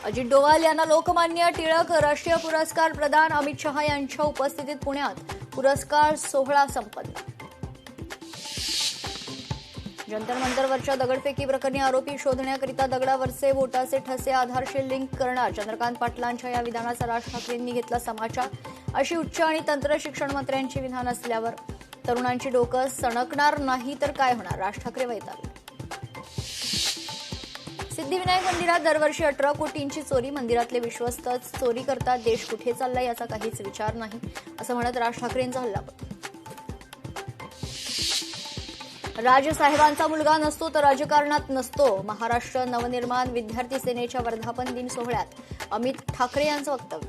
अजित डोवाल यांना लोकमान्य टिळक राष्ट्रीय पुरस्कार प्रदान. अमित शहा यांच्या उपस्थितीत पुण्यात पुरस्कार सोहळा संपन्न. जंतर मंतरवरच्या दगडफेकी प्रकरणी आरोपी शोधण्याकरिता दगडावरचे बोटाचे ठसे आधारशी लिंक करणार. चंद्रकांत पाटलांच्या या विधानाचा राज ठाकरेंनी घेतला समाचार. अशी उच्च आणि तंत्र शिक्षण मंत्र्यांची विधान असल्यावर तरुणांची डोकं सणकणार नाही तर काय होणार, राज ठाकरे वैतागले. सिद्धिविनायक मंदिरात दरवर्षी 18 कोटींची चोरी. मंदिरातले विश्वस्तच चोरी करतात. देश कुठे चाललाय याचा काहीच विचार नाही, असं म्हणत राज ठाकरेंचा हल्लाबोल. राजसाहेबांचा मुलगा नसतो तर राजकारणात नसतो. महाराष्ट्र नवनिर्माण विद्यार्थी सेनेच्या वर्धापन दिन सोहळ्यात अमित ठाकरे यांचं वक्तव्य.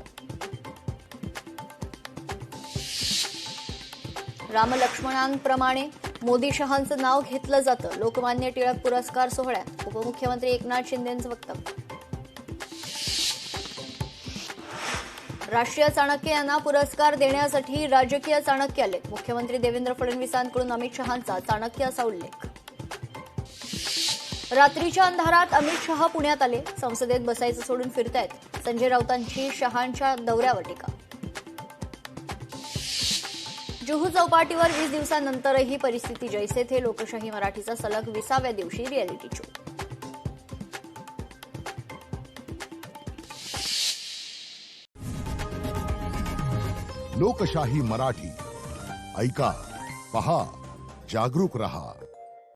रामलक्ष्मणांप्रमाणे मोदी शहांचं नाव घेतलं जातं. लोकमान्य टिळक पुरस्कार सोहळ्यात उपमुख्यमंत्री एकनाथ शिंदेंचं वक्तव्य. राष्ट्रीय चाणक्य यांना पुरस्कार देण्यासाठी राजकीय चाणक्य आले. मुख्यमंत्री देवेंद्र फडणवीसांकडून अमित शहांचा चाणक्य असा उल्लेख. रात्रीच्या अंधारात अमित शहा पुण्यात आले. संसदेत बसायचं सोडून फिरतायत. संजय राऊतांची शहांच्या दौऱ्यावर टीका. जुहू चौपाटीवर 20 दिवसांनंतरही परिस्थिती जैसे थे. लोकशाही मराठीचा सलग 20व्या दिवशी रिअलिटी शो. लोकशाही मराठी ऐका, पहा, जागरूक रहा.